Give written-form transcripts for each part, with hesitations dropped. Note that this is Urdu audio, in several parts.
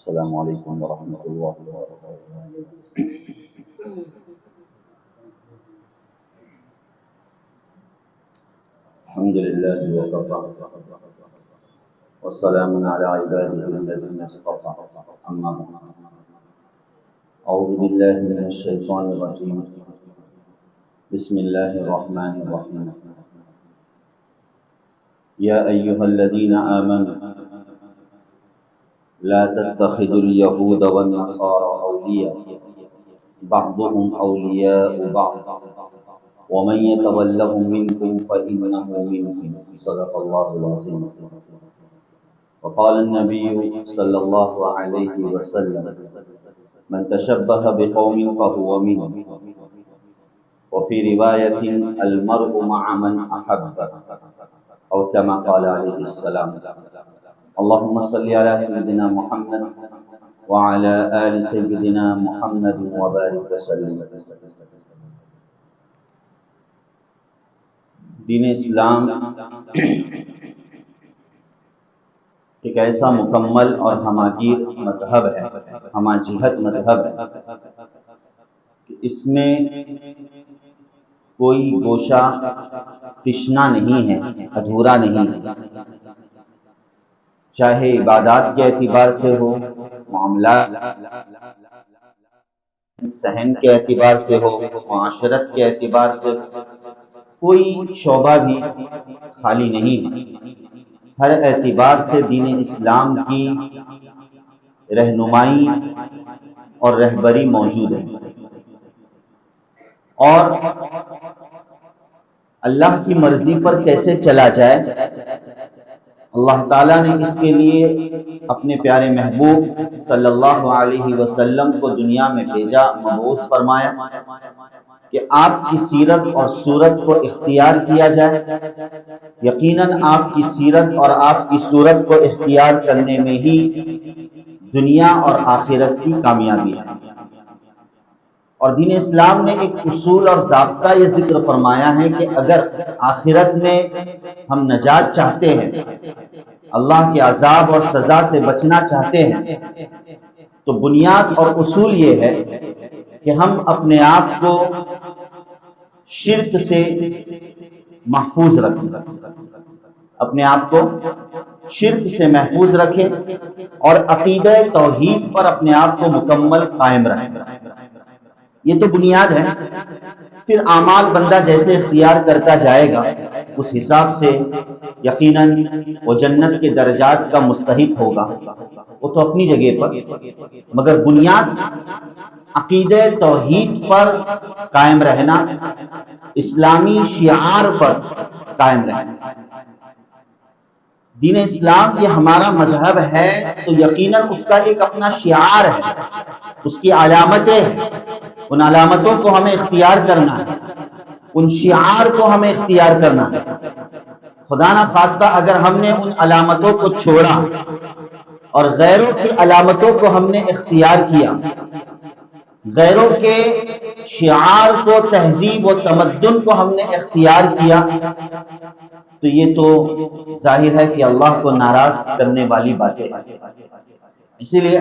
السلام علیکم ورحمۃ اللہ وبرکاتہ۔ الحمد للہ وکفى والسلام علی عباده الذین اصطفى، اما بعد، اعوذ باللہ من الشیطان الرجیم، بسم اللہ الرحمن الرحیم۔ یا ایھا الذین آمنوا لا تتخذوا اليهود والنصارى أولياء بعضهم أولياء بعض ومن يتولهم منكم فإنه منهم، صدق الله العظيم۔ وقال النبي صلى الله عليه وسلم من تشبه بقوم فهو منهم، وفي رواية المرء مع من أحب، أو كما قال عليه السلام۔ اللهم صل على سيدنا محمد وعلى آل سيدنا محمد وبارك وسلم۔ دین اسلام ایک ایسا مکمل اور ہماگیر مذہب ہے، ہماجہت مذہب ہے کہ اس میں کوئی گوشہ تشنا نہیں ہے، ادھورا نہیں ہے، چاہے عبادات کے اعتبار سے ہو، معاملات صحن کے اعتبار سے ہو، معاشرت کے اعتبار سے کوئی شعبہ بھی خالی نہیں ہے۔ ہر اعتبار سے دین اسلام کی رہنمائی اور رہبری موجود ہے، اور اللہ کی مرضی پر کیسے چلا جائے، اللہ تعالیٰ نے اس کے لیے اپنے پیارے محبوب صلی اللہ علیہ وسلم کو دنیا میں بھیجا، مبعوث فرمایا کہ آپ کی سیرت اور صورت کو اختیار کیا جائے۔ یقیناً آپ کی سیرت اور آپ کی صورت کو اختیار کرنے میں ہی دنیا اور آخرت کی کامیابی ہے۔ اور دین اسلام نے ایک اصول اور ضابطہ یہ ذکر فرمایا ہے کہ اگر آخرت میں ہم نجات چاہتے ہیں، اللہ کے عذاب اور سزا سے بچنا چاہتے ہیں، تو بنیاد اور اصول یہ ہے کہ ہم اپنے آپ کو شرک سے محفوظ رکھیں، اپنے آپ کو شرک سے محفوظ رکھیں اور عقیدہ توحید پر اپنے آپ کو مکمل قائم رکھیں۔ یہ تو بنیاد ہے۔ پھر اعمال بندہ جیسے اختیار کرتا جائے گا، اس حساب سے یقیناً وہ جنت کے درجات کا مستحق ہوگا، وہ تو اپنی جگہ پر، مگر بنیاد عقیدہ توحید پر قائم رہنا، اسلامی شعار پر قائم رہنا۔ دین اسلام یہ ہمارا مذہب ہے تو یقیناً اس کا ایک اپنا شعار ہے، اس کی علامتیں ہیں، ان علامتوں کو ہمیں اختیار کرنا ہے، ان شعار کو ہمیں اختیار کرنا ہے۔ خدا نہ خواستہ اگر ہم نے ان علامتوں کو چھوڑا اور غیروں کی علامتوں کو ہم نے اختیار کیا، غیروں کے شعار کو، تہذیب و تمدن کو ہم نے اختیار کیا، تو یہ تو ظاہر ہے کہ اللہ کو ناراض کرنے والی باتیں ہیں۔ اسی لیے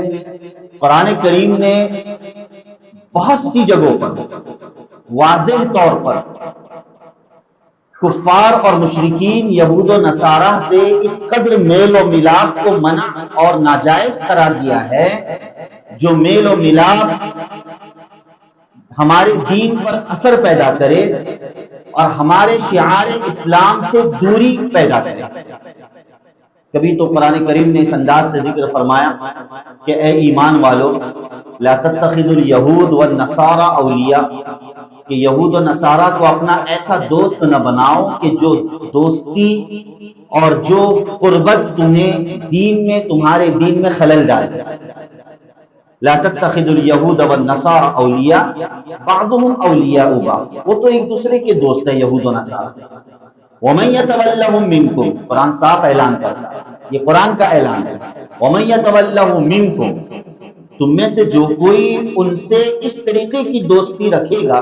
قرآن کریم نے بہت سی جگہوں پر واضح طور پر کفار اور مشرکین یہود و نصارہ سے اس قدر میل و ملاپ کو منع اور ناجائز قرار دیا ہے، جو میل و ملاپ ہمارے دین پر اثر پیدا کرے اور ہمارے شعار اسلام سے دوری پیدا کرے۔ کبھی تو قرآن کریم نے اس انداز سے ذکر فرمایا کہ اے ایمان والو، لا تتخذوا اليہود والنصارى اولیاء، کہ یہود و نصارہ کو اپنا ایسا دوست نہ بناؤ کہ جو دوستی اور جو قربت تمہیں دین میں، تمہارے دین میں خلل ڈالے۔ لا تتخذوا اليہود والنصارى اولیاء بعضهم اولیاء بعض، وہ تو ایک دوسرے کے دوست ہیں یہود و نصارہ۔ ومن يتولهم منکم، قرآن صاف اعلان کرتا ہے، یہ قرآن کا اعلان ہے، ومن يتولهم منکم، تم میں سے جو کوئی ان سے اس طریقے کی دوستی رکھے گا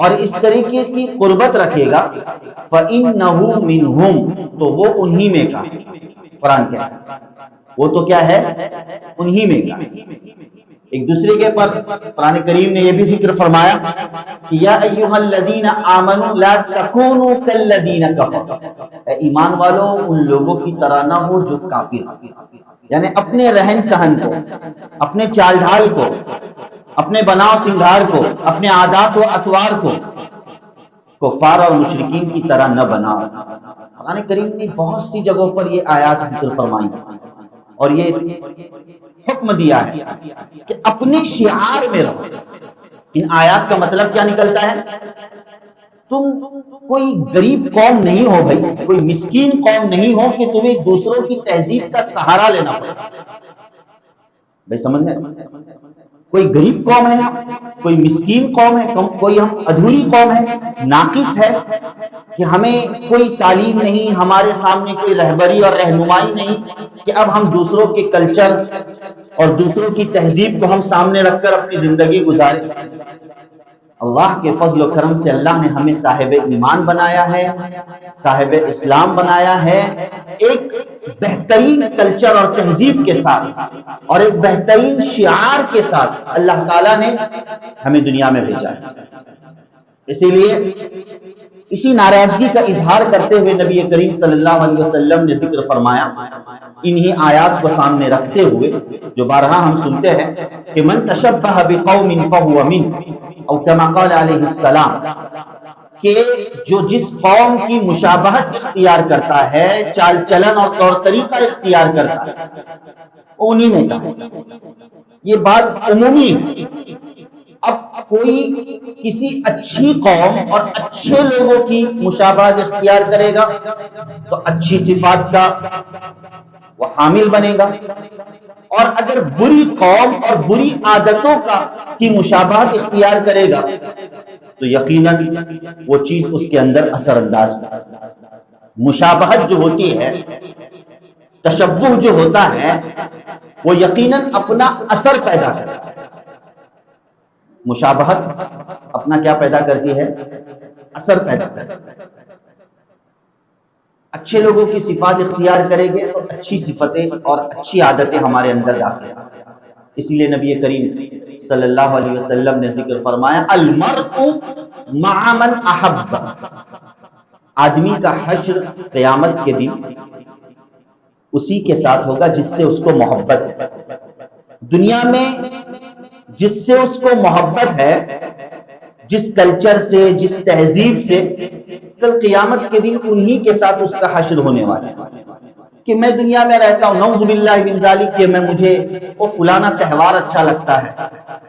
اور اس طریقے کی قربت رکھے گا، فَإِنَّهُ مِنْهُمْ، تو وہ انہی میں کا۔ قرآن کہتا ہے وہ تو کیا ہے؟ انہی میں کا۔ ایک دوسرے کے پر قرآن کریم نے یہ بھی ذکر فرمایا کہ یا ایھا الذین آمنوا لا تکونوا کالذین کفروا، اے ایمان والو ان لوگوں کی طرح نہ ہو جو کافر ہیں، یعنی اپنے رہن سہن کو، اپنے چال ڈھال کو، اپنے بناؤ سنگھار کو، اپنے عادات و اطوار کو کفار اور مشرکین کی طرح نہ بناؤ۔ قرآن کریم نے بہت سی جگہوں پر یہ آیات ذکر فرمائی اور یہ حکم دیا ہے کہ اپنے شعار میں رہو۔ ان آیات کا مطلب کیا نکلتا ہے؟ تم کوئی غریب قوم نہیں ہو بھائی، کوئی مسکین قوم نہیں ہو کہ تمہیں دوسروں کی تہذیب کا سہارا لینا پڑے۔ بھائی سمجھ میں؟ کوئی غریب قوم ہے، کوئی مسکین قوم ہے، کوئی ہم ادھوری قوم ہے، ناقص ہے کہ ہمیں کوئی تعلیم نہیں، ہمارے سامنے کوئی رہبری اور رہنمائی نہیں کہ اب ہم دوسروں کے کلچر اور دوسروں کی تہذیب کو ہم سامنے رکھ کر اپنی زندگی گزاریں۔ اللہ کے فضل و کرم سے اللہ نے ہمیں صاحب ایمان بنایا ہے، صاحب اسلام بنایا ہے، ایک بہترین کلچر اور تہذیب کے ساتھ اور ایک بہترین شعار کے ساتھ اللہ تعالیٰ نے ہمیں دنیا میں بھیجا ہے۔ اسی لیے اسی ناراضگی کا اظہار کرتے ہوئے نبی کریم صلی اللہ علیہ وسلم نے ذکر فرمایا، انہی آیات کو سامنے رکھتے ہوئے جو بارہا ہم سنتے ہیں کہ من تشبہ بقوم فہو منہ، او کما قال علیہ السلام، کہ جو جس قوم کی مشابہت اختیار کرتا ہے، چال چلن اور طور طریقہ اختیار کرتا ہے، انہی میں کا۔ یہ بات عمومی ہے۔ اب کوئی کسی اچھی قوم اور اچھے لوگوں کی مشابہت اختیار کرے گا تو اچھی صفات کا وہ حامل بنے گا، اور اگر بری قوم اور بری عادتوں کی مشابہت اختیار کرے گا تو یقیناً وہ چیز اس کے اندر اثر انداز ہوگا۔ مشابہت جو ہوتی ہے، تشبہ جو ہوتا ہے، وہ یقیناً اپنا اثر پیدا کرتا ہے۔ مشابہت اپنا کیا پیدا کرتی ہے؟ اثر پیدا کرتی ہے۔ اچھے لوگوں کی صفات اختیار کریں گے تو اچھی صفتیں اور اچھی عادتیں ہمارے اندر داخل ہیں۔ اسی لیے نبی کریم صلی اللہ علیہ وسلم نے ذکر فرمایا المرء مع من احب، آدمی کا حشر قیامت کے دن اسی کے ساتھ ہوگا جس سے اس کو محبت ہے۔ دنیا میں جس سے اس کو محبت ہے، جس کلچر سے، جس تہذیب سے، کل قیامت کے دن انہی کے ساتھ اس کا حشر ہونے والا ہے۔ کہ میں دنیا میں رہتا ہوں، نعوذ باللہ من ذالک، کہ مجھے وہ فلانا تہوار اچھا لگتا ہے،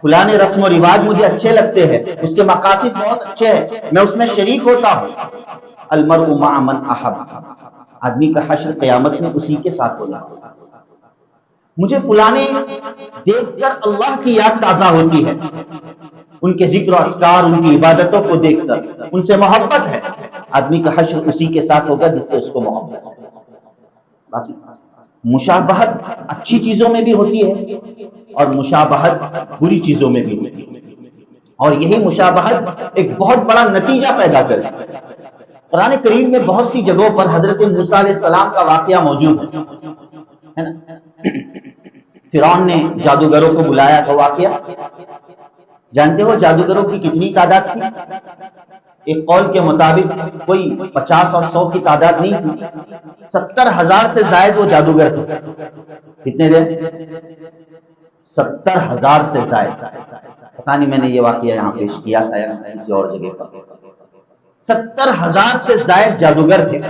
فلانے رسم و رواج مجھے اچھے لگتے ہیں، اس کے مقاصد بہت اچھے ہیں، میں اس میں شریک ہوتا ہوں۔ المرء مع من احب، آدمی کا حشر قیامت میں اسی کے ساتھ ہوگا۔ مجھے فلانے دیکھ کر اللہ کی یاد تازہ ہوتی ہے، ان کے ذکر و اذکار، ان کی عبادتوں کو دیکھ کر ان سے محبت ہے، آدمی کا حشر اسی کے ساتھ ہوگا جس سے اس کو محبت ہے۔ بس مشابہت اچھی چیزوں میں بھی ہوتی ہے اور مشابہت بری چیزوں میں بھی ہوتی ہے، اور یہی مشابہت ایک بہت بڑا نتیجہ پیدا کرتی ہے۔ قرآن کریم میں بہت سی جگہوں پر حضرت موسیٰ علیہ السلام کا واقعہ موجود ہے نا؟ فرعون نے جادوگروں کو بلایا تھا، واقعہ جانتے ہو جادوگروں کی کتنی تعداد تھی؟ ایک قول کے مطابق کوئی 50 اور 100 کی تعداد نہیں تھی، 70,000 سے زائد وہ جادوگر تھے۔ کتنے دن؟ 70,000 سے زائد۔ پتہ نہیں میں نے یہ واقعہ یہاں پیش کیا تھا یا کسی اور جگہ پر۔ 70,000 سے زائد جادوگر تھے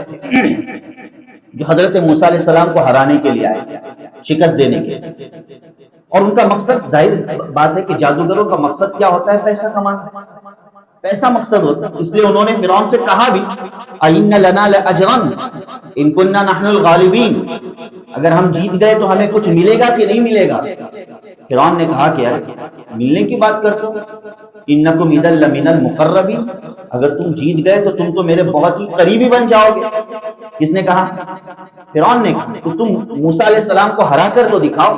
جو حضرت موسیٰ علیہ السلام کو ہرانے کے لیے آئے، شکست دینے کے لیے، اور ان کا مقصد ظاہر بات ہے کہ جادوگروں کا مقصد کیا ہوتا ہے؟ پیسہ کمانا، پیسہ مقصد ہوتا ہے۔ اس لیے انہوں نے فرعون سے کہا بھی اَإِنَّ لَنَا لَأَجْرًا إِن كُنَّا نَحْنُ الْغَالِبِينَ، اگر ہم جیت گئے تو ہمیں کچھ ملے گا کہ نہیں ملے گا؟ فرعون نے کہا کہ ملنے کی بات کرتے ہو، إِنَّكُمْ إِذًا لَمِنَ الْمُقَرَّبِينَ، اگر تم جیت گئے تو تم تو میرے بہت ہی قریبی بن جاؤ گے۔ کس نے کہا؟ فرعون نے کہا۔ تو تم موسیٰ علیہ السلام کو ہرا کر تو دکھاؤ،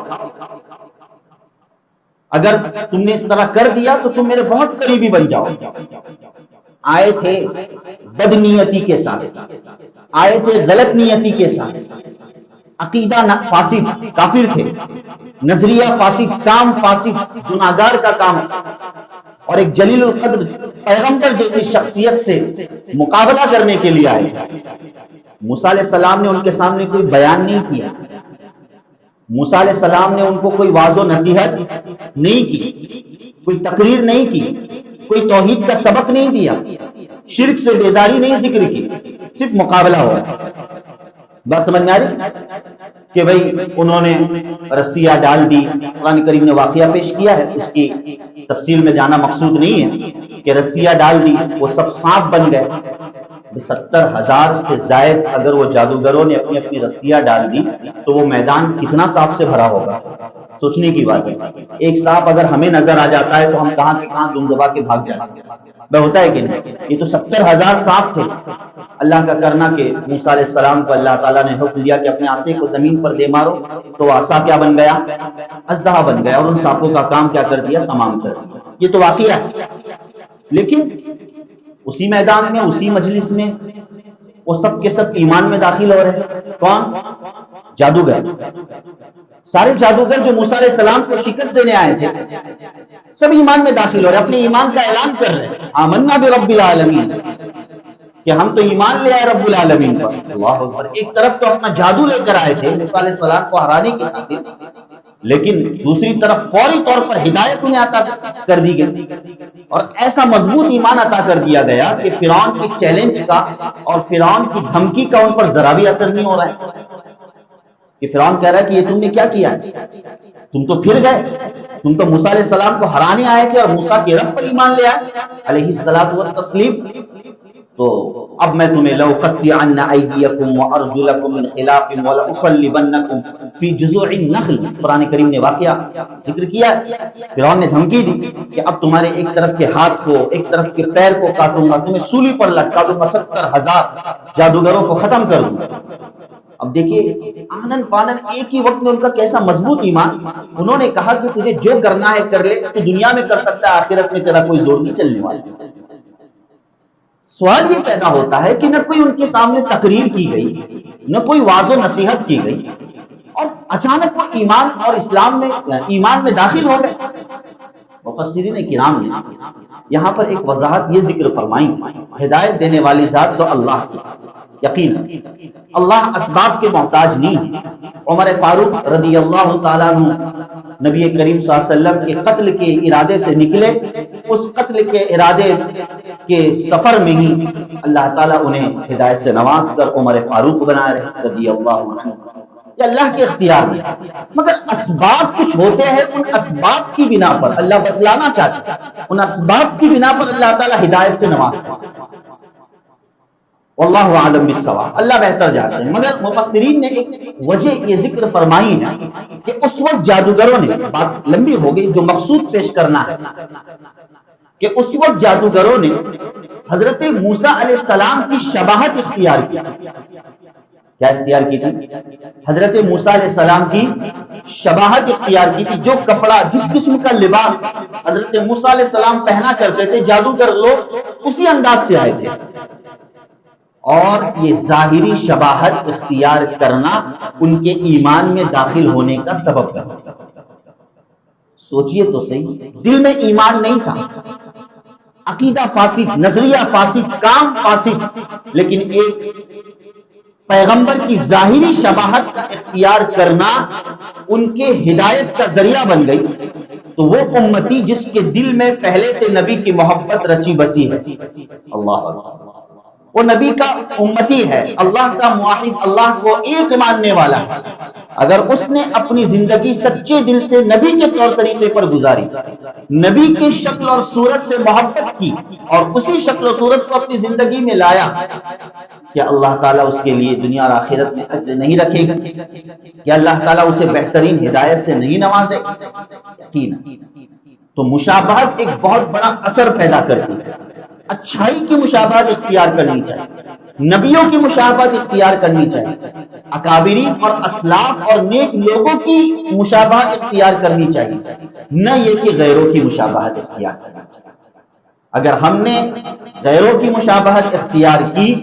اگر تم نے اس طرح کر دیا تو تم میرے بہت قریبی بن جاؤ۔ آئے تھے بد نیتی کے ساتھ، آئے تھے غلط نیتی کے ساتھ، عقیدہ فاسد، کافر تھے، نظریہ فاسد، کام فاسد، گناہگار کا کام، اور ایک جلیل القدر پیغمبر جیسی شخصیت سے مقابلہ کرنے کے لیے آئے۔ موسیٰ علیہ السلام نے ان کے سامنے کوئی بیان نہیں کیا، موسیٰ علیہ السلام نے ان کو کوئی واعظ و نصیحت نہیں کی، کوئی تقریر نہیں کی، کوئی توحید کا سبق نہیں دیا، شرک سے بیزاری نہیں ذکر کی، صرف مقابلہ ہوا۔ بات سمجھ میں آ رہی کہ بھئی انہوں نے رسیاں ڈال دی، قرآن کریم نے واقعہ پیش کیا ہے، اس کی تفصیل میں جانا مقصود نہیں ہے کہ رسیاں ڈال دی وہ سب سانپ بن گئے۔ 70,000 سے زائد اگر وہ جادوگروں نے اپنی اپنی رسیاں ڈال دی تو وہ میدان کتنا سانپ سے بھرا ہوگا، سوچنے کی بات ہے۔ ایک سانپ اگر ہمیں نظر آ جاتا ہے تو ہم کہاں کے کہاں دم دبا کے بھاگ جاتے ہیں، ہوتا ہے کہ نہیں؟ یہ تو 70,000 سانپ تھے۔ اللہ کا کرنا کہ موسیٰ علیہ السلام کو اللہ تعالیٰ نے حکم دیا کہ اپنے عصا کو زمین پر دے مارو، تو عصا کیا بن گیا؟ اژدہا بن گیا، اور ان سانپوں کا کام کیا کر دیا؟ تمام کر دیا۔ یہ تو واقعہ ہے، لیکن اسی میدان میں، اسی مجلس میں وہ سب کے سب ایمان میں داخل ہو رہے۔ کون؟ جادوگر۔ سارے جادوگر جو موسیٰ علیہ السلام کو شکست دینے آئے تھے سب ایمان میں داخل ہو رہے، اپنے ایمان کا اعلان کر رہے، آمنا برب العالمین، کہ ہم تو ایمان لے آئے رب العالمین پر۔ اللہ اکبر۔ ایک طرف تو اپنا جادو لے کر آئے تھے موسیٰ علیہ السلام کو ہرانے کی خاطر، لیکن دوسری طرف فوری طور پر ہدایت انہیں عطا کر دی گئی، اور ایسا مضبوط ایمان عطا کر دیا گیا کہ فرعون کے چیلنج کا اور فرعون کی دھمکی کا ان پر ذرا بھی اثر نہیں ہو رہا ہے۔ کہ فرعون کہہ رہا ہے کہ یہ تم نے کیا کیا ہے؟ تم تو پھر گئے، تم تو موسیٰ علیہ السلام کو ہرانے آئے تھے اور موسیٰ کے رب پر ایمان لے آئے علیہ الصلوۃ والتسلیم، تو اب میں تمہیں لَأُقَطِّعَنَّ أَيْدِيَكُمْ وَأَرْجُلَكُمْ مِنْ خِلَافٍ وَلَأُصَلِّبَنَّكُمْ فِي جُذُوعِ النَّخْلِ۔ قرآن کریم نے واقعہ ذکر کیا ہے، فرعون نے دھمکی دی کہ اب تمہارے ایک طرف کے ہاتھ کو، ایک طرف کے پیر کو کاٹوں گا، تمہیں سولی پر لٹکا دوں گا، 70,000 جادوگروں کو ختم کر دوں گا۔ اب دیکھیے آنن فانن ایک ہی وقت میں ان کا کیسا مضبوط ایمان۔ انہوں نے کہا کہ تجھے جو کرنا ہے کر لے، تو دنیا میں کر سکتا ہے، آخرت میں تیرا کوئی زور نہیں چلنے والا۔ سوال یہ پیدا ہوتا ہے کہ نہ کوئی ان کے سامنے تقریر کی گئی، نہ کوئی واعظ و نصیحت کی گئی، اور اچانک وہ ایمان اور اسلام میں، ایمان میں داخل ہو گئے۔ مفسرین کرام نے یہاں پر ایک وضاحت یہ ذکر فرمائی، ہدایت دینے والی ذات تو اللہ کی، یقین اللہ اسباب کے محتاج نہیں ہے۔ عمر فاروق رضی اللہ تعالیٰ عنہ نبی کریم صلی اللہ علیہ وسلم کے قتل کے ارادے سے نکلے، اس قتل کے ارادے کے سفر میں ہی اللہ تعالیٰ انہیں ہدایت سے نواز کر عمر فاروق بنا رہے رضی اللہ عنہ۔ یہ اللہ کے اختیار میں، مگر اسباب کچھ ہوتے ہیں، ان اسباب کی بنا پر اللہ بتلانا چاہتے ہیں، ان اسباب کی بنا پر اللہ تعالیٰ ہدایت سے نوازتا ہے۔ واللہ عالم بالصواب، اللہ بہتر جانتے ہیں۔ مگر مفسرین نے ایک وجہ یہ ذکر فرمائی ہے کہ اس وقت جادوگروں نے، بات لمبی ہو گئی، جو مقصود پیش کرنا ہے کہ اس وقت جادوگروں نے حضرت موسیٰ علیہ السلام کی شباہت اختیار کی۔ کیا اختیار کی تھی؟ حضرت موسیٰ علیہ السلام کی شباہت اختیار کی تھی۔ جو کپڑا، جس قسم کا لباس حضرت موسیٰ علیہ السلام پہنا کرتے تھے، جادوگر لوگ اسی انداز سے آئے تھے، اور یہ ظاہری شباہت اختیار کرنا ان کے ایمان میں داخل ہونے کا سبب ہے۔ سوچئے تو صحیح، دل میں ایمان نہیں تھا، عقیدہ فاسد، نظریہ فاسد، کام فاسد، لیکن ایک پیغمبر کی ظاہری شباہت کا اختیار کرنا ان کے ہدایت کا ذریعہ بن گئی۔ تو وہ امتی جس کے دل میں پہلے سے نبی کی محبت رچی بسی ہے، اللہ اکبر، وہ نبی کا امتی ہے، اللہ کا موحد، اللہ کو ایک ماننے والا ہے، اگر اس نے اپنی زندگی سچے دل سے نبی کے طور طریقے پر گزاری، نبی کی شکل اور صورت سے محبت کی، اور اسی شکل و صورت کو اپنی زندگی میں لایا، کیا اللہ تعالیٰ اس کے لیے دنیا اور آخرت میں اجر نہیں رکھے گا؟ کیا اللہ تعالیٰ اسے بہترین ہدایت سے نہیں نوازے گا؟ یقین۔ تو مشابہت ایک بہت بڑا اثر پیدا کرتی ہے۔ اچھائی کی مشابہت اختیار کرنی چاہیے، نبیوں کی مشابہت اختیار کرنی چاہیے، اکابرین اور اسلاف اور نیک لوگوں کی مشابہت اختیار کرنی چاہیے، نہ یہ کہ غیروں کی مشابہت اختیار کرنی چاہیے۔ اگر ہم نے غیروں کی مشابہت اختیار کی،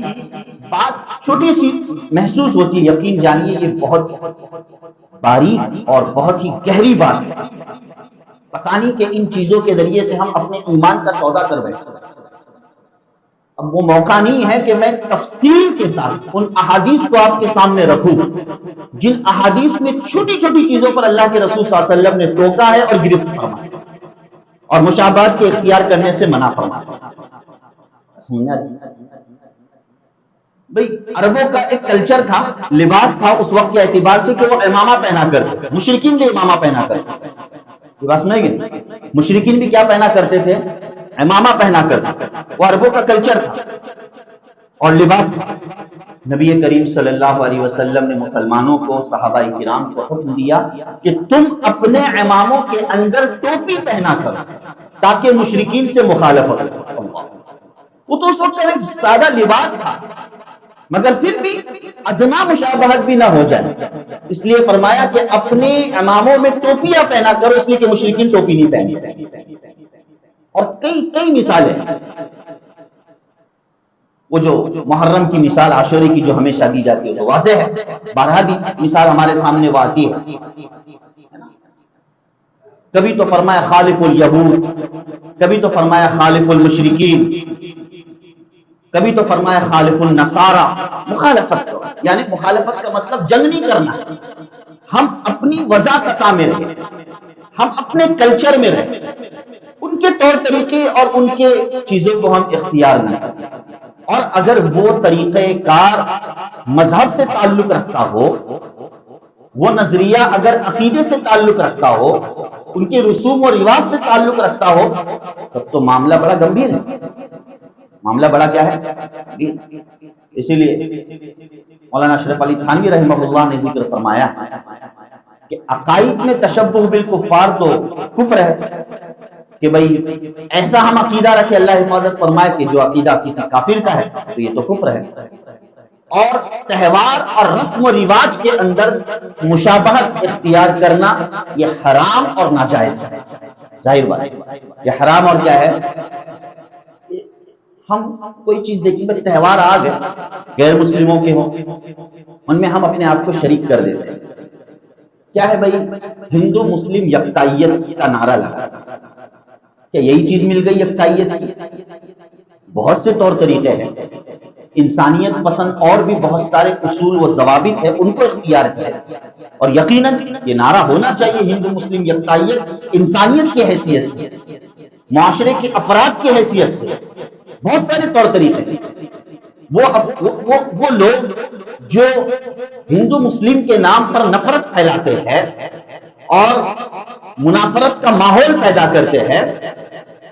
بات چھوٹی سی محسوس ہوتی ہے، یقین جانیے یہ بہت باریک اور بہت ہی گہری بات ہے۔ پتہ نہیں کہ ان چیزوں کے ذریعے سے ہم اپنے ایمان کا سودا کر بیٹھے۔ اب وہ موقع نہیں ہے کہ میں تفصیل کے ساتھ ان احادیث کو آپ کے سامنے رکھوں جن احادیث میں چھوٹی چھوٹی چیزوں پر اللہ کے رسول صلی اللہ علیہ وسلم نے ٹوکا ہے اور گرفت فرمایا اور مشابہت کے اختیار کرنے سے منع فرمایا۔ سمجھا بھئی عربوں کا ایک کلچر تھا، لباس تھا اس وقت کے اعتبار سے کہ وہ امامہ پہنا کرتے، مشرکین بھی امامہ پہنا کرتے۔ لباس نہیں گئے، مشرکین بھی کیا پہنا کرتے تھے؟ امامہ پہنا کرتے، وہ عربوں کا کلچر تھا اور لباس تھا۔ نبی کریم صلی اللہ علیہ وسلم نے مسلمانوں کو، صحابہ کرام کو حکم دیا کہ تم اپنے اماموں کے اندر ٹوپی پہنا کرو تاکہ مشرکین سے مخالفت ہو۔ وہ تو اس وقت ایک سادہ لباس تھا، مگر پھر بھی ادنا مشابہت بھی نہ ہو جائے، اس لیے فرمایا کہ اپنے اماموں میں ٹوپیاں پہنا کرو، اس لیے کہ مشرکین ٹوپی نہیں پہنی۔ اور کئی مثالیں، وہ جو محرم کی مثال عاشورے کی جو ہمیشہ دی جاتی ہے تو واضح ہے، بارہا بھی مثال ہمارے سامنے وہ آتی ہے۔ کبھی تو فرمایا خالف الیہود، کبھی تو فرمایا خالف المشرکین، کبھی تو فرمایا خالف النصارى، مخالفت کرو، یعنی مخالفت کا مطلب جنگ نہیں کرنا، ہم اپنی وضاحت میں رہیں، ہم اپنے کلچر میں رہیں، ان کے طور طریقے اور ان کے چیزوں کو ہم اختیار نہ کریں۔ اور اگر وہ طریقہ کار مذہب سے تعلق رکھتا ہو، وہ نظریہ اگر عقیدے سے تعلق رکھتا ہو، ان کے رسوم و رواج سے تعلق رکھتا ہو، تب تو معاملہ بڑا گمبھیر ہے، معاملہ بڑا کیا ہے۔ اسی لیے مولانا اشرف علی تھانوی رحمہ اللہ نے ذکر فرمایا کہ عقائد میں تشبہ بالکفار تو کفر ہے، کہ بھئی ایسا ہم عقیدہ رکھے، اللہ حفاظت فرمائے، کہ جو عقیدہ کسی کافر کا ہے تو یہ تو کفر ہے۔ اور تہوار اور رسم و رواج کے اندر مشابہت اختیار کرنا یہ حرام اور ناجائز ہے، ظاہر بات ہے یہ حرام اور کیا ہے۔ ہم کوئی چیز دیکھیں بھائی تہوار آ گئے، غیر مسلموں کے ہوں، ان میں ہم اپنے آپ کو شریک کر دیتے ہیں۔ کیا ہے بھائی، ہندو مسلم یکتائیت کا نعرہ لگا، کیا یہی چیز مل گئی یکتائیت کی؟ بہت سے طور طریقے ہیں، انسانیت پسند اور بھی بہت سارے اصول و ضوابط ہیں، ان کو اختیار کیا، اور یقیناً یہ نعرہ ہونا چاہیے ہندو مسلم یکتائیت انسانیت کی حیثیت سے، معاشرے کے افراد کی حیثیت سے۔ بہت سارے طور طریقے ہیں، وہ لوگ جو ہندو مسلم کے نام پر نفرت پھیلاتے ہیں اور منافرت کا ماحول پیدا کرتے ہیں،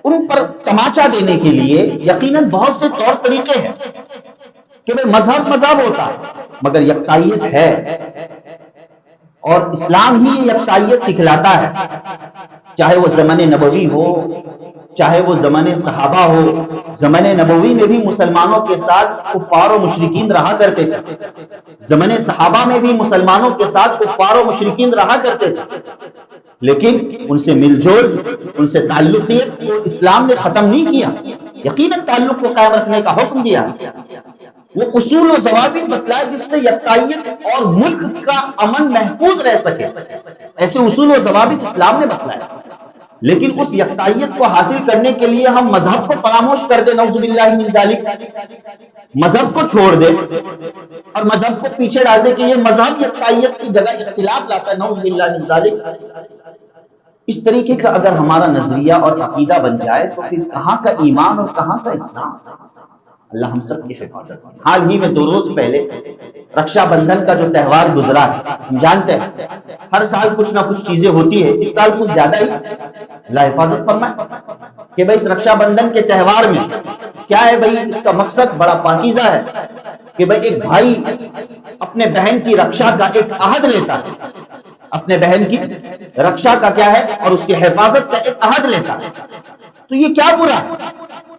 ان پر تماچا دینے کے لیے یقیناً بہت سے طور طریقے ہیں کہ مذہب ہوتا ہے مگر یکتائیت ہے، اور اسلام ہی یکتائیت سکھلاتا ہے، چاہے وہ زمانے نبوی ہو، چاہے وہ زمانے صحابہ ہو۔ زمانے نبوی میں بھی مسلمانوں کے ساتھ کفار و مشرکین رہا کرتے تھے، زمانے صحابہ میں بھی مسلمانوں کے ساتھ کفار و مشرکین رہا کرتے تھے، لیکن ان سے مل جول، ان سے تعلقیت کو اسلام نے ختم نہیں کیا، یقیناً تعلق کو قائم رکھنے کا حکم دیا۔ وہ اصول و ضوابط بتلائے جس سے یکتائیت اور ملک کا امن محفوظ رہ سکے، ایسے اصول و ضوابط اسلام نے بتلائے۔ لیکن اس یکتائیت کو حاصل کرنے کے لیے ہم مذہب کو فراموش کر دیں، نعوذ باللہ من ذالک، مذہب کو چھوڑ دیں اور مذہب کو پیچھے ڈال دیں کہ یہ مذہب یکتائیت کی جگہ اختلاف لاتا ہے، نعوذ باللہ من ذالک۔ اس طریقے کا اگر ہمارا نظریہ اور عقیدہ بن جائے تو پھر کہاں کا ایمان اور کہاں کا اسلام۔ اللہ ہم سب کی حفاظت کرے۔ حال ہی میں 2 روز پہلے رکشا بندھن کا جو تہوار گزرا ہے، ہم جانتے ہیں ہر سال کچھ نہ کچھ چیزیں ہوتی ہے، اس سال کچھ زیادہ ہی، اللہ حفاظت فرمائے، کہ بھائی اس رکشا بندھن کے تہوار میں کیا ہے بھائی، اس کا مقصد بڑا پاکیزہ ہے کہ بھائی ایک بھائی اپنے بہن کی رکشا کا ایک عہد لیتا ہے، اپنے بہن کی رکشا کا کیا ہے اور اس کی حفاظت کا ایک عہد لیتا ہے، تو یہ کیا برا ہے؟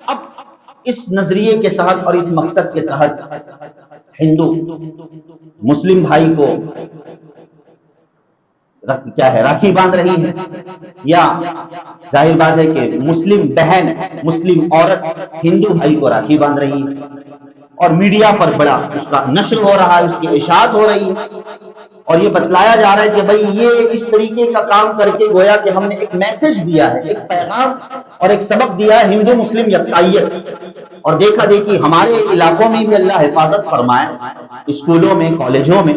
اب اس نظریے کے تحت اور اس مقصد کے تحت ہندو مسلم بھائی کو کیا ہے راکھی باندھ رہی ہے، یا ظاہر بات ہے کہ مسلم بہن مسلم عورت ہندو بھائی کو راکھی باندھ رہی ہے، اور میڈیا پر بڑا اس کا نشر ہو رہا ہے، اس کی اشاعت ہو رہی ہے، اور یہ بتلایا جا رہا ہے کہ بھئی یہ اس طریقے کا کام کر کے گویا کہ ہم نے ایک میسج دیا ہے، ایک پیغام اور ایک سبق دیا ہے ہندو مسلم یکتائیت۔ اور دیکھا دیکھی ہمارے علاقوں میں بھی اللہ حفاظت فرمائے، اسکولوں میں کالجوں میں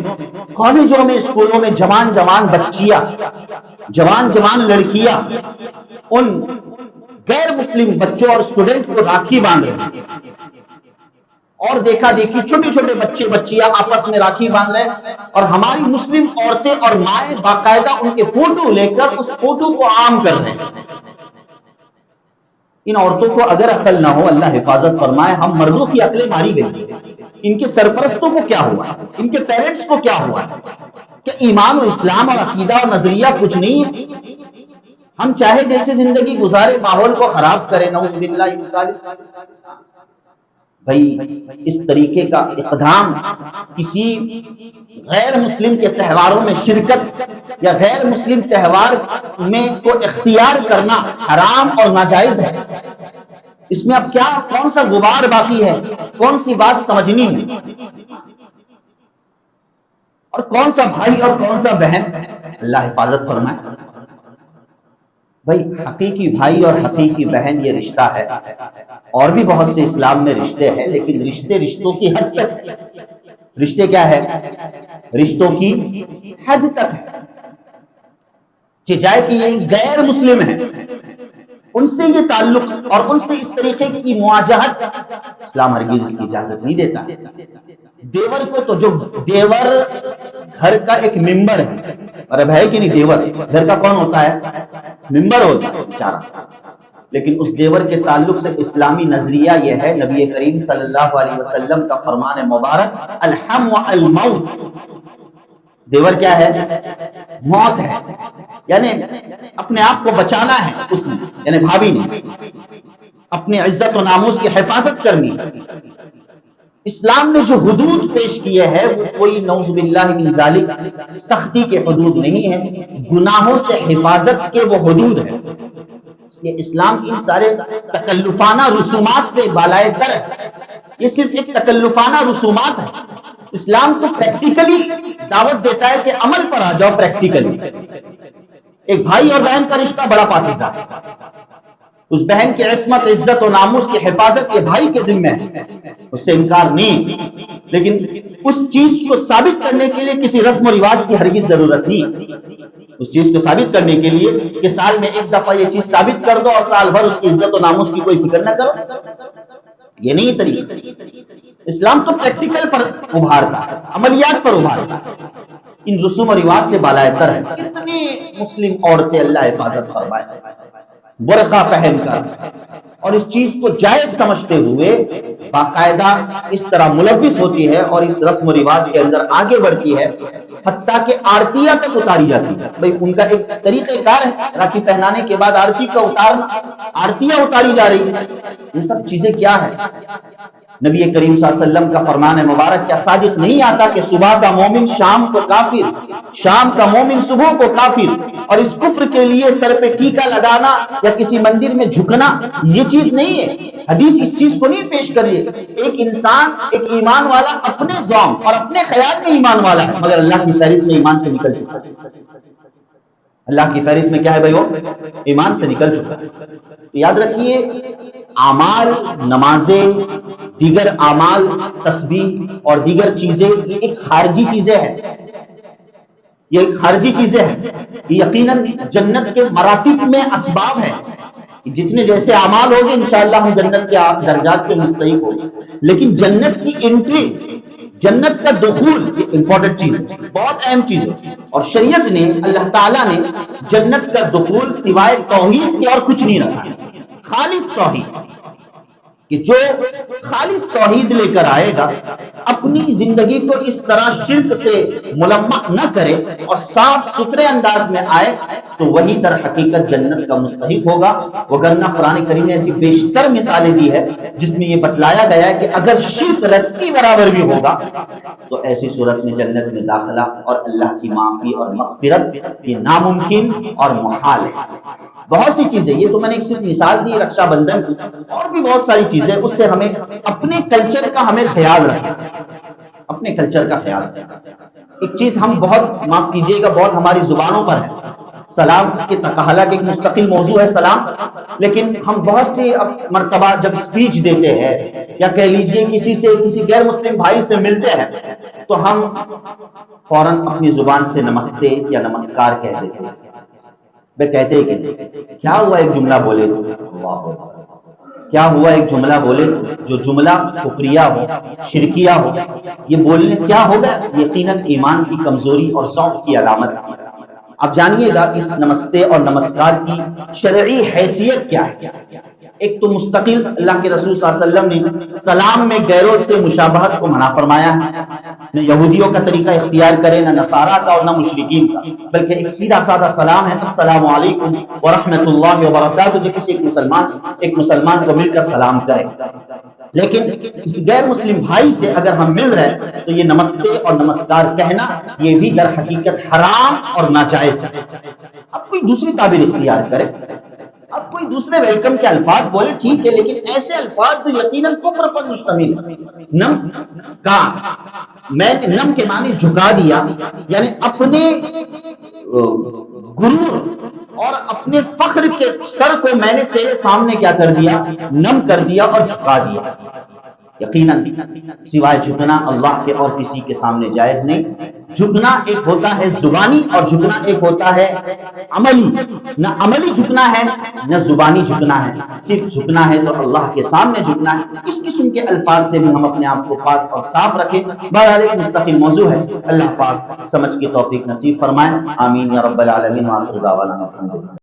اسکولوں میں جوان جوان بچیاں، جوان جوان لڑکیاں ان غیر مسلم بچوں اور اسٹوڈنٹ کو راکھی باندھ رہے ہیں، اور دیکھا دیکھی چھوٹے چھوٹے بچے بچیاں آپس میں راکھی باندھ رہے ہیں، اور ہماری مسلم عورتیں اور مائیں باقاعدہ ان کے فوٹو لے کر اس فوٹو کو عام کر رہے ہیں۔ ان عورتوں کو اگر عقل نہ ہو، اللہ حفاظت فرمائے، ہم مردوں کی عقلیں ماری گئی، ان کے سرپرستوں کو کیا ہوا، ان کے پیرنٹس کو کیا ہوا، کہ ایمان و اسلام اور عقیدہ اور نظریہ کچھ نہیں ہے، ہم چاہے جیسے زندگی گزارے، ماحول کو خراب کریں، نعوذ باللہ من ذالک۔ بھائی اس طریقے کا اقدام کسی غیر مسلم کے تہواروں میں شرکت یا غیر مسلم تہوار میں کو اختیار کرنا حرام اور ناجائز ہے۔ اس میں اب کیا کون سا غبار باقی ہے، کون سی بات سمجھنی ہے، اور کون سا بھائی اور کون سا بہن، اللہ حفاظت فرمائے۔ بھائی حقیقی بھائی اور حقیقی بہن یہ رشتہ ہے، اور بھی بہت سے اسلام میں رشتے ہیں، لیکن رشتوں کی حد تک ہے۔ رشتے کیا ہے؟ رشتوں کی حد تک ہے، کہ جائے کہ یہ غیر مسلم ہیں، ان سے یہ تعلق اور ان سے اس طریقے کی مواجہت اسلام ہرگز اس کی اجازت نہیں دیتا۔ دیور کو تو جو دیور گھر کا ایک ممبر ہے، اور اب ہے کہ نہیں، دیور گھر کا کون ہوتا ہے؟ ممبر ہوتا ہے بیچارہ، لیکن اس دیور کے تعلق سے اسلامی نظریہ یہ ہے، نبی کریم صلی اللہ علیہ وسلم کا فرمان مبارک الحم الموت، دیور کیا ہے؟ موت ہے، یعنی اپنے آپ کو بچانا ہے اس نے، یعنی بھابھی نے اپنی عزت و ناموس کی حفاظت کرنی۔ اسلام نے جو حدود پیش کیے ہیں وہ کوئی نعوذ باللہ من ذالک سختی کے حدود نہیں ہے، گناہوں سے حفاظت کے وہ حدود ہیں۔ اس لیے اسلام ان سارے تکلفانہ رسومات سے بالائے تر ہے، یہ صرف ایک تکلفانہ رسومات ہے۔ اسلام تو پریکٹیکلی دعوت دیتا ہے کہ عمل پر آ جاؤ پریکٹیکلی۔ ایک بھائی اور بہن کا رشتہ بڑا پاکیزہ ہے، اس بہن کی عصمت عزت و ناموس کی حفاظت یہ بھائی کے ذمہ ہے، اس سے انکار نہیں، لیکن اس چیز کو ثابت کرنے کے لیے کسی رسم و رواج کی ہرگز ضرورت نہیں۔ اس چیز کو ثابت کرنے کے لیے کہ سال میں ایک دفعہ یہ چیز ثابت کر دو اور سال بھر اس کی عزت و ناموس کی کوئی فکر نہ کرو، یہ نہیں طریقہ۔ اسلام تو پریکٹیکل پر ابھارتا ہے، عملیات پر ابھارتا ہے، ان رسوم و رواج سے بالائے تر ہے۔ کتنی مسلم عورتیں اللہ حفاظت فرمائے برقع پہن کر اور اس چیز کو جائز سمجھتے ہوئے باقاعدہ اس طرح ملوث ہوتی ہے اور اس رسم و رواج کے اندر آگے بڑھتی ہے، حتیٰ کہ آرتیاں تک اتاری جاتی ہے۔ بھئی ان کا ایک طریقہ کار ہے، راکھی پہنانے کے بعد آرتی کا اتارنا، آرتیاں اتاری جا رہی ہیں، یہ سب چیزیں کیا ہے؟ نبی کریم صلی اللہ علیہ وسلم کا فرمان مبارک کیا صادق نہیں آتا کہ صبح کا مومن شام کو کافر، شام کا مومن صبح کو کافر، اور اس کفر کے لیے سر پہ ٹیکا لگانا یا کسی مندر میں جھکنا یہ چیز نہیں ہے۔ حدیث اس چیز کو نہیں پیش کر رہی ہے۔ ایک انسان، ایک ایمان والا اپنے ذوق اور اپنے خیال میں ایمان والا ہے، مگر اللہ کی فہرست میں ایمان سے نکل چکا ہے۔ اللہ کی فہرست میں کیا ہے بھائی؟ وہ ایمان سے نکل چکا ہے۔ یاد رکھیے، اعمال، نمازیں، دیگر اعمال، تسبیح اور دیگر چیزیں یہ ایک خارجی چیزیں ہیں، یہ ایک خارجی چیزیں ہیں، یہ یقیناً جنت کے مراتب میں اسباب ہیں۔ جتنے جیسے اعمال ہوگے انشاءاللہ ہم جنت کے درجات کے مستحق ہوں گے، لیکن جنت کی انٹری، جنت کا دخول یہ امپورٹنٹ چیز ہے، بہت اہم چیز ہے، اور شریعت نے، اللہ تعالیٰ نے جنت کا دخول سوائے توحید کے اور کچھ نہیں رکھا، خالص توحید، کہ جو خالص توحید لے کر آئے گا، اپنی زندگی کو اس طرح شرک سے ملمح نہ کرے اور صاف ستھرے انداز میں آئے، تو وہی در حقیقت جنت کا مستحق ہوگا۔ وگرنہ قرآن کریم نے ایسی بیشتر مثالیں دی ہے جس میں یہ بتلایا گیا ہے کہ اگر شرک رتی برابر بھی ہوگا تو ایسی صورت میں جنت میں داخلہ اور اللہ کی معافی اور مغفرت یہ ناممکن اور محال ہے۔ بہت سی چیزیں، یہ تو میں نے ایک صرف مثال دی رکشا بندھن کی، اور بھی بہت ساری چیزیں، اس سے ہمیں اپنے کلچر کا ہمیں خیال رکھنا، اپنے کلچر کا خیال رکھنا۔ ایک چیز ہم بہت، معاف کیجیے گا، بہت ہماری زبانوں پر ہے، سلام کے حالانکہ ایک مستقل موضوع ہے سلام، لیکن ہم بہت سی مرتبہ جب اسپیچ دیتے ہیں یا کہہ لیجئے کسی غیر مسلم بھائی سے ملتے ہیں تو ہم فوراً اپنی زبان سے نمستے یا نمسکار کہہ دیتے ہیں۔ وہ کہتے ہیں کہ کیا ہوا ایک جملہ بولے تو، کیا ہوا ایک جملہ بولے، جو جملہ کفریہ ہو، شرکیہ ہو، یہ بولنے کیا ہوگا؟ یقیناً ایمان کی کمزوری اور ضعف کی علامت ہے۔ اب جانیے گا اس نمستے اور نمسکار کی شرعی حیثیت کیا ہے۔ ایک تو مستقل اللہ کے رسول صلی اللہ علیہ وسلم نے سلام میں غیروں سے مشابہت کو منع فرمایا ہے، نہ یہودیوں کا طریقہ اختیار کرے، نہ نصارہ کا اور نہ مشرکین کا، بلکہ ایک سیدھا سادہ سلام ہے، السلام علیکم ورحمۃ اللہ وبرکاتہ، جو کسی ایک مسلمان کو مل کر سلام کرے۔ لیکن اس غیر مسلم بھائی سے اگر ہم مل رہے ہیں تو یہ نمستے اور نمسکار کہنا یہ بھی در حقیقت حرام اور ناجائز ہے۔ اب کوئی دوسری تعبیر اختیار کرے، اب کوئی دوسرے ویلکم کے الفاظ بولے، ٹھیک ہے، لیکن ایسے الفاظ جو یقیناً کفر پر مشتمل ہے۔ نمسکار، میں نے نم کے معنی جھکا دیا، یعنی اپنے غرور اور اپنے فخر کے سر کو میں نے تیرے سامنے کیا کر دیا؟ نم کر دیا اور جھکا دیا۔ یقیناً سوائے جھکنا اللہ کے اور کسی کے سامنے جائز نہیں۔ جھکنا ایک ہوتا ہے زبانی اور جھکنا ایک ہوتا ہے عملی، نہ عملی جھکنا ہے نہ زبانی جھکنا ہے، صرف جھکنا ہے تو اللہ کے سامنے جھکنا ہے۔ اس قسم کے الفاظ سے بھی ہم اپنے آپ کو پاک اور صاف رکھیں۔ بہرحال ایک مستقل موضوع ہے، اللہ پاک سمجھ کی توفیق نصیب فرمائے، آمین یا رب العالمین، وآخر دعوانا الحمدللہ۔